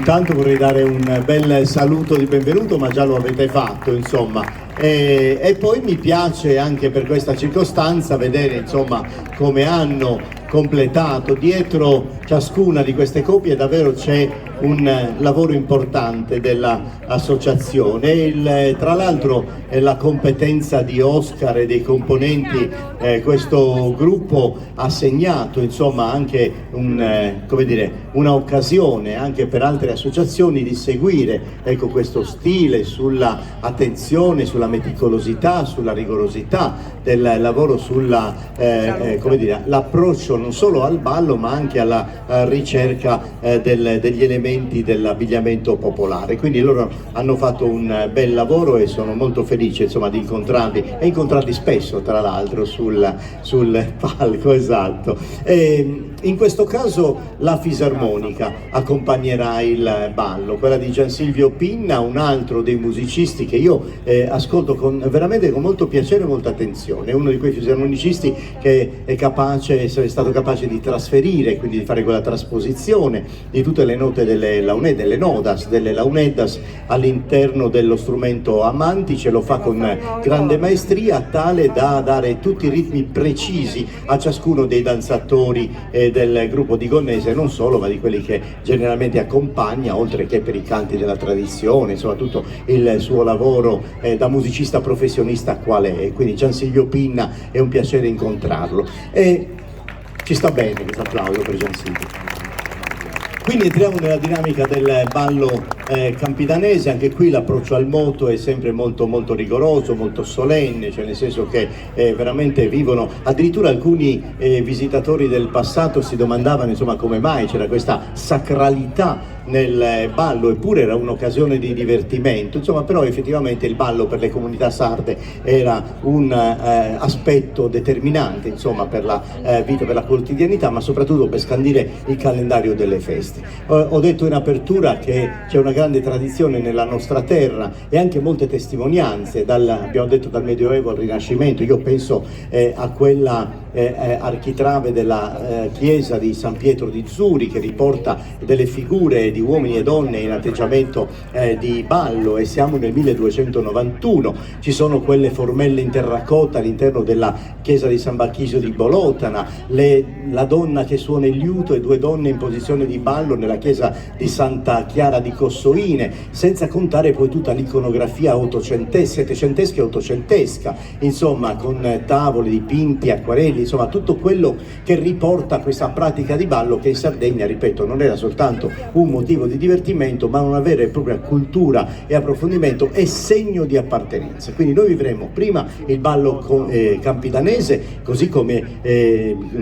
Intanto vorrei dare un bel saluto di benvenuto, ma già lo avete fatto, insomma. E poi mi piace anche per questa circostanza vedere, insomma, come hanno completato. Dietro ciascuna di queste coppie davvero c'è un lavoro importante dell'associazione. Tra l'altro la competenza di Oscar e dei componenti questo gruppo ha segnato, insomma, anche un'occasione anche per altre associazioni di seguire, ecco, questo stile sulla attenzione, sulla meticolosità, sulla rigorosità del lavoro, sulla l'approccio non solo al ballo ma anche alla ricerca degli elementi dell'abbigliamento popolare. Quindi loro hanno fatto un bel lavoro e sono molto felice, insomma, di incontrarli e incontrarli spesso, tra l'altro, sul palco, esatto. In questo caso la fisarmonica accompagnerà il ballo, quella di Giansilvio Pinna, un altro dei musicisti che io ascolto veramente con molto piacere e molta attenzione. È uno di quei fisarmonicisti che è stato capace di trasferire, quindi di fare quella trasposizione di tutte le note delle launedas all'interno dello strumento a mantice. Lo fa con grande maestria, tale da dare tutti i ritmi precisi a ciascuno dei danzatori del gruppo di Gonnese, non solo, ma di quelli che generalmente accompagna, oltre che per i canti della tradizione, insomma tutto il suo lavoro da musicista professionista qual è. Quindi Giansilvio Pinna, è un piacere incontrarlo e ci sta bene questo applauso per Giansilvio. Quindi entriamo nella dinamica del ballo campidanese. Anche qui l'approccio al moto è sempre molto molto rigoroso, molto solenne, cioè nel senso che veramente vivono, addirittura alcuni visitatori del passato si domandavano, insomma, come mai c'era questa sacralità nel ballo, eppure era un'occasione di divertimento, insomma. Però effettivamente il ballo per le comunità sarde era un aspetto determinante, insomma, per la vita, per la quotidianità, ma soprattutto per scandire il calendario delle feste. Ho detto in apertura che c'è una grande tradizione nella nostra terra e anche molte testimonianze, abbiamo detto dal Medioevo al Rinascimento. Io penso a quella architrave della chiesa di San Pietro di Zuri, che riporta delle figure di uomini e donne in atteggiamento di ballo, e siamo nel 1291. Ci sono quelle formelle in terracotta all'interno della chiesa di San Bachisio di Bolotana, la donna che suona il liuto e due donne in posizione di ballo nella chiesa di Santa Chiara di Cossoine, senza contare poi tutta l'iconografia settecentesca e ottocentesca, insomma, con tavoli, dipinti, acquarelli, insomma tutto quello che riporta questa pratica di ballo che in Sardegna, ripeto, non era soltanto un motivo di divertimento, ma una vera e propria cultura e approfondimento e segno di appartenenza. Quindi noi vivremo prima il ballo campidanese, così come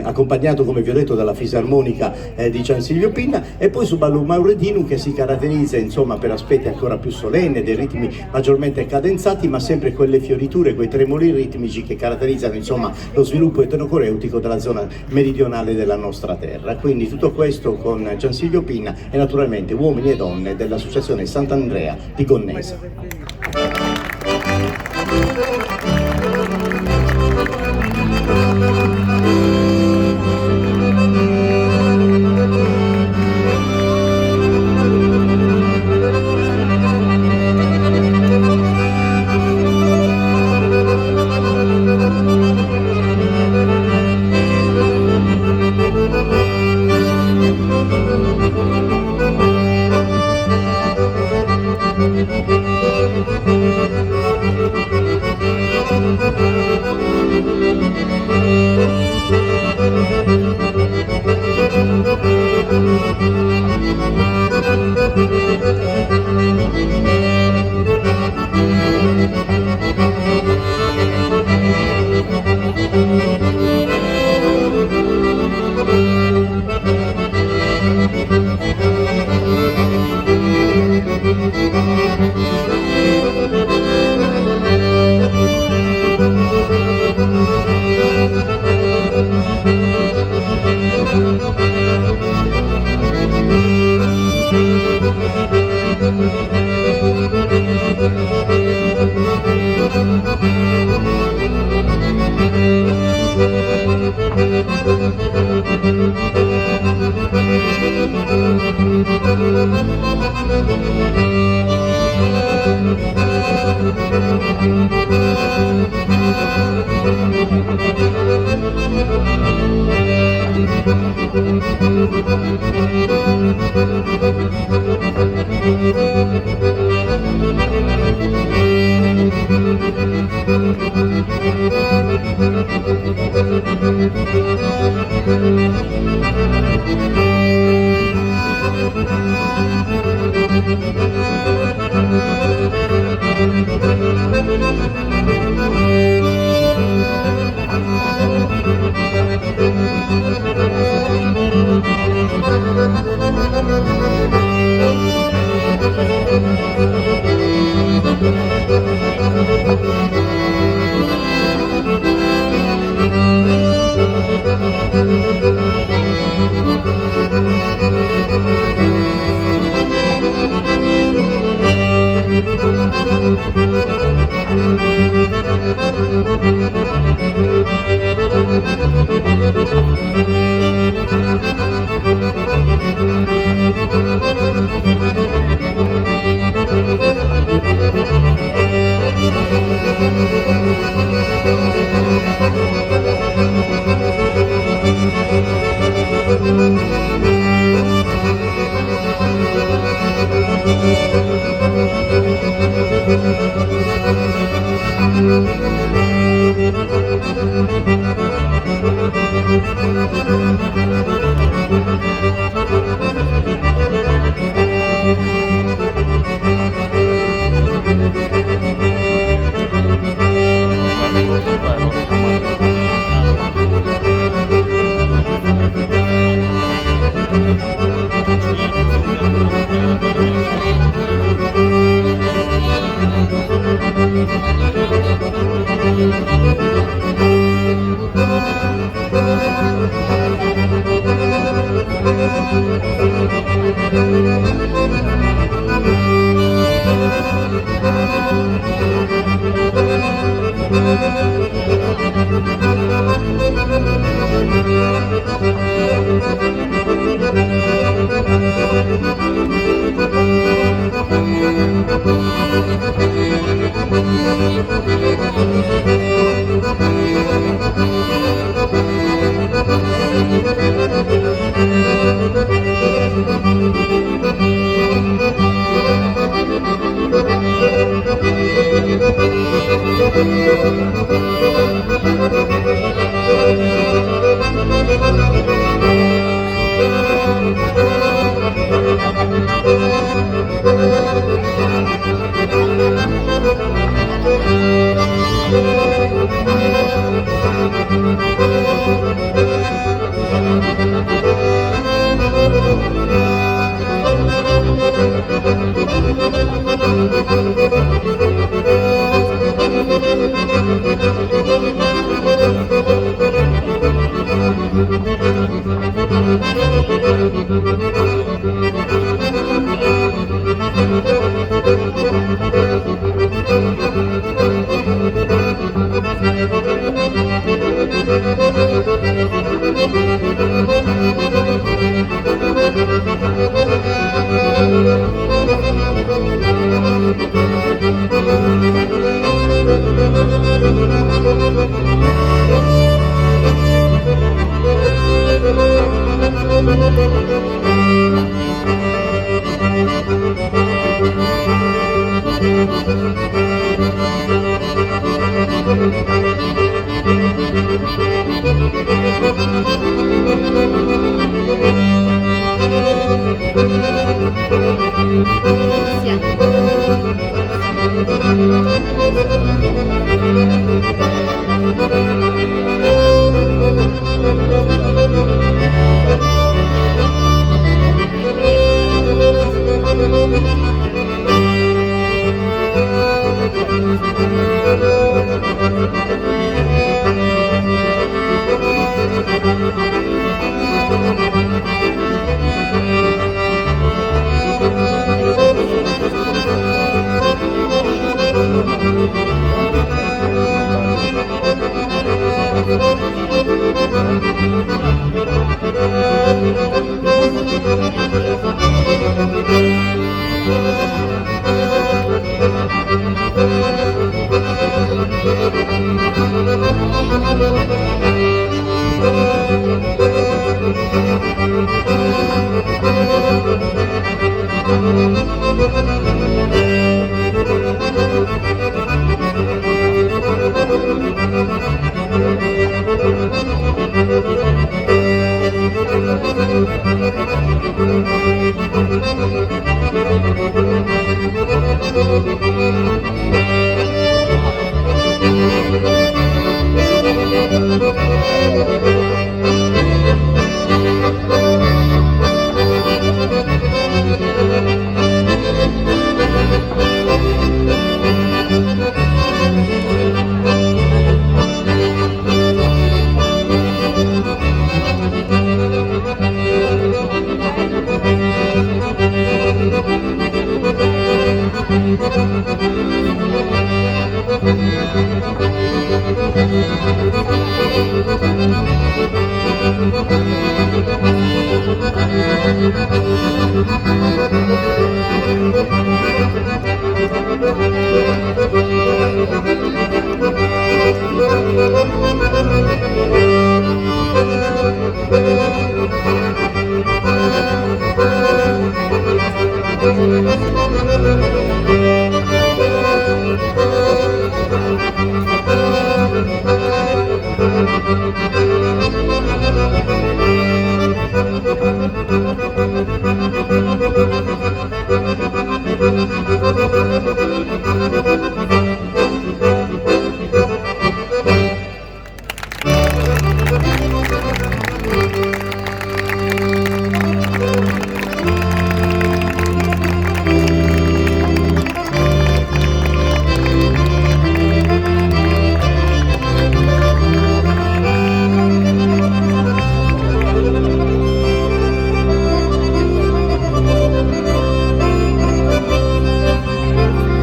accompagnato, come vi ho detto, dalla fisarmonica di Giansilvio Pinna, e poi su ballo mauredino, che si caratterizza, insomma, per aspetti ancora più solenni, dei ritmi maggiormente cadenzati, ma sempre quelle fioriture, quei tremoli ritmici che caratterizzano, insomma, lo sviluppo etnocoreutico della zona meridionale della nostra terra. Quindi tutto questo con Giansilvio Pinna e naturalmente uomini e donne dell'associazione Sant'Andrea di Gonnese.